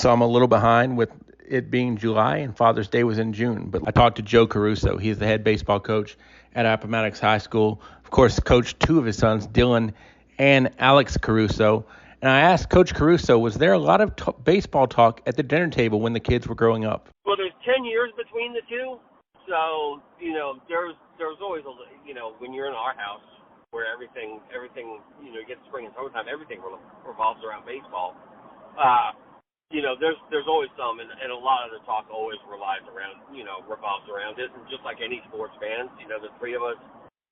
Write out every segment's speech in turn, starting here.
So I'm a little behind with it being July and Father's Day was in June. But I talked to Joe Caruso. He's the head baseball coach at Appomattox High School. Of course, coached two of his sons, Dylan and Alex Caruso. And I asked Coach Caruso, was there a lot of baseball talk at the dinner table when the kids were growing up? Well, there's 10 years between the two. So, there's always when you're in our house where everything, you get spring and summertime, everything revolves around baseball. There's always some, and a lot of the talk always revolves around it. And just like any sports fans, the three of us,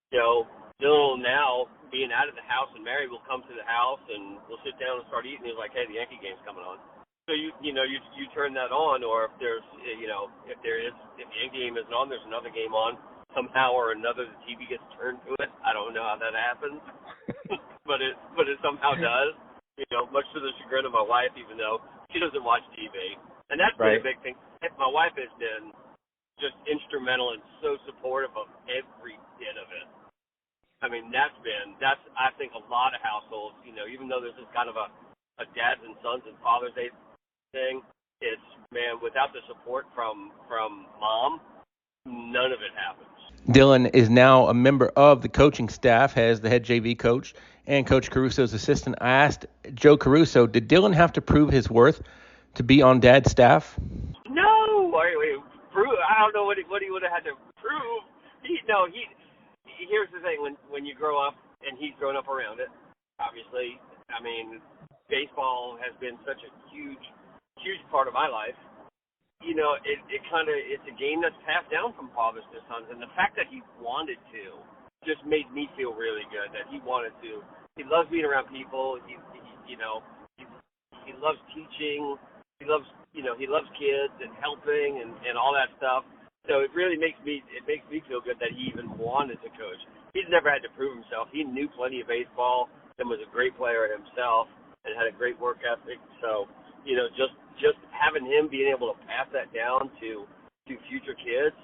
Dylan now being out of the house, and Mary will come to the house and we'll sit down and start eating. He's like, hey, the Yankee game's coming on. So you turn that on, or if there's if the Yankee game isn't on, there's another game on somehow or another. The TV gets turned to it. I don't know how that happens, but it somehow does. Much to the chagrin of my wife, even though she doesn't watch TV, and that's been a big thing. My wife has been just instrumental and so supportive of every bit of it. I mean, that's I think a lot of households, even though this is kind of a dads and sons and Father's Day thing, it's, man, without the support from mom, none of it happens. Dylan is now a member of the coaching staff as the head JV coach and Coach Caruso's assistant. I asked Joe Caruso, did Dylan have to prove his worth to be on Dad's staff? No, I don't know what he would have had to prove. Here's the thing: when you grow up, and he's grown up around it, obviously. I mean, baseball has been such a huge part of my life. It's a game that's passed down from fathers to sons, and the fact that he wanted to just made me feel really good that he wanted to. He loves being around people. He loves teaching. He loves kids and helping and all that stuff. So it really makes me feel good that he even wanted to coach. He's never had to prove himself. He knew plenty of baseball and was a great player himself and had a great work ethic. So, just having him being able to pass that down to future kids,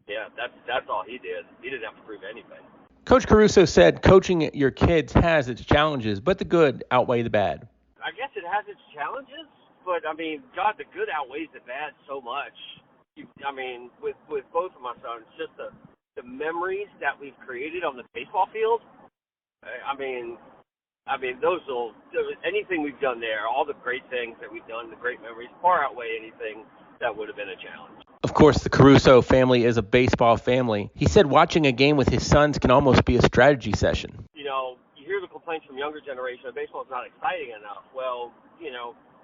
yeah, that's all he did. He didn't have to prove anything. Coach Caruso said coaching your kids has its challenges, but the good outweigh the bad. I guess it has its challenges, but, I mean, God, the good outweighs the bad so much. With both of my sons, just the memories that we've created on the baseball field, anything we've done there, all the great things that we've done, the great memories, far outweigh anything that would have been a challenge. Of course, the Caruso family is a baseball family. He said watching a game with his sons can almost be a strategy session. You hear the complaints from younger generation that baseball is not exciting enough. Well,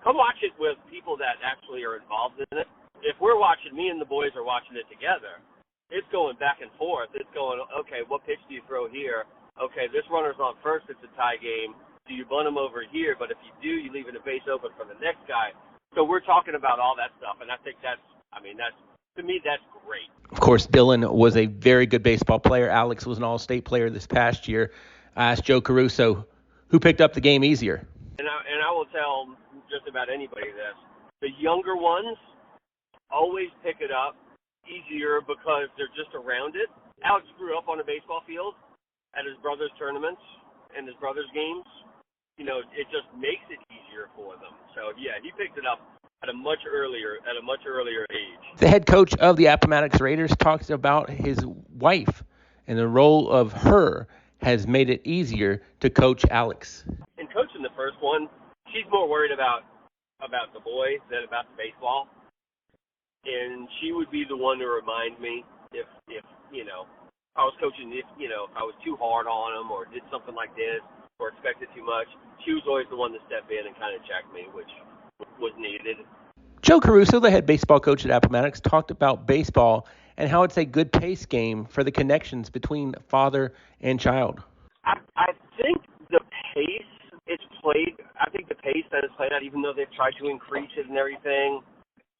come watch it with people that actually are involved in it. If we're watching, me and the boys are watching it together, it's going back and forth. It's going, okay, what pitch do you throw here? Okay, this runner's on first, it's a tie game. Do you bunt him over here? But if you do, you leave it a base open for the next guy. So we're talking about all that stuff, and I think to me, that's great. Of course, Dylan was a very good baseball player. Alex was an all-state player this past year. I asked Joe Caruso, who picked up the game easier? And I will tell just about anybody this. The younger ones always pick it up easier because they're just around it. Alex grew up on a baseball field at his brother's tournaments and his brother's games. It just makes it easier for them. So, yeah, he picked it up at a much earlier age. The head coach of the Appomattox Raiders talks about his wife, and the role of her has made it easier to coach Alex. In coaching the first one, she's more worried about the boy than about the baseball. And she would be the one to remind me if I was coaching, if I was too hard on him or did something like this or expected too much. She was always the one to step in and kind of check me, which was needed. Joe Caruso, the head baseball coach at Appomattox, talked about baseball and how it's a good pace game for the connections between father and child. I think the pace it's played, I think the pace that it's played at, even though they've tried to increase it and everything,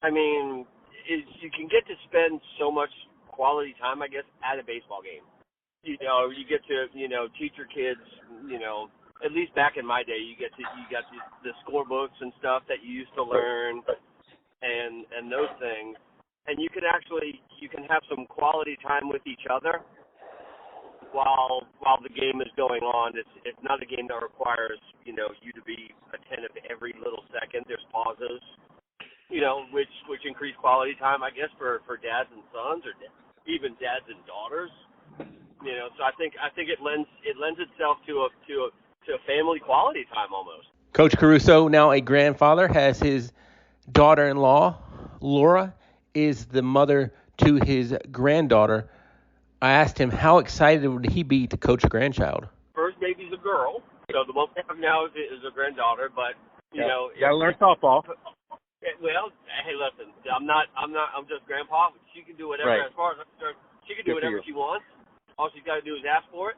you can get to spend so much quality time, I guess, at a baseball game. You get to, teach your kids, at least back in my day, you got the scorebooks and stuff that you used to learn and those things. And you can have some quality time with each other while the game is going on. It's not a game that requires, you to be attentive to every little second. There's pauses. which increase quality time, I guess, for dads and sons, or even dads and daughters. So I think it lends itself to a family quality time almost. Coach Caruso, now a grandfather, has his daughter-in-law, Laura, is the mother to his granddaughter. I asked him how excited would he be to coach a grandchild. First baby's a girl, so the one we have now is a granddaughter. But you gotta learn softball. Well, hey, listen, I'm just grandpa. She can do whatever. Right. As far as I'm concerned, she can do whatever she wants. All she's got to do is ask for it.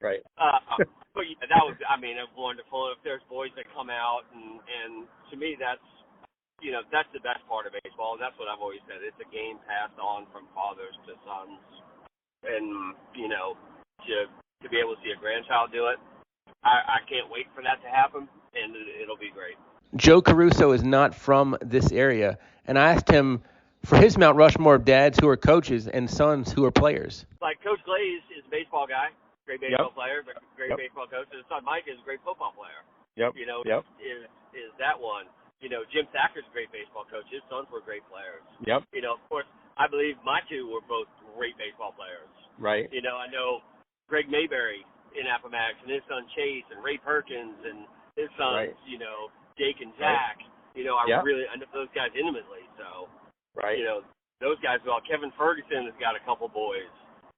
Right. But yeah, that was, wonderful. If there's boys that come out, and to me, that's the best part of baseball. And that's what I've always said. It's a game passed on from fathers to sons, and to be able to see a grandchild do it, I can't wait for that to happen, and it'll be great. Joe Caruso is not from this area, and I asked him for his Mount Rushmore of dads who are coaches and sons who are players. Like Coach Glaze is a baseball guy, great baseball player, great baseball coach. His son Mike is a great football player. Is that one. Jim Thacker's a great baseball coach. His sons were great players. Of course, I believe my two were both great baseball players. Right. I know Greg Mayberry in Appomattox and his son Chase and Ray Perkins and his sons, Jake and Zach. I know those guys intimately. So, those guys, well, Kevin Ferguson has got a couple boys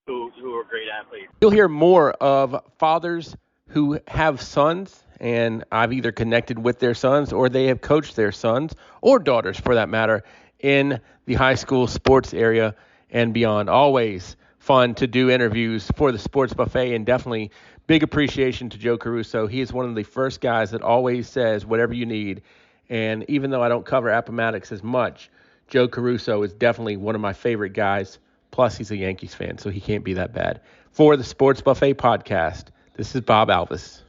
who are great athletes. You'll hear more of fathers who have sons, and I've either connected with their sons or they have coached their sons or daughters, for that matter, in the high school sports area and beyond. Always fun to do interviews for the Sports Buffet, and definitely big appreciation to Joe Caruso. He is one of the first guys that always says whatever you need. And even though I don't cover Appomattox as much, Joe Caruso is definitely one of my favorite guys. Plus, he's a Yankees fan, so he can't be that bad. For the Sports Buffet podcast, this is Bob Alvis.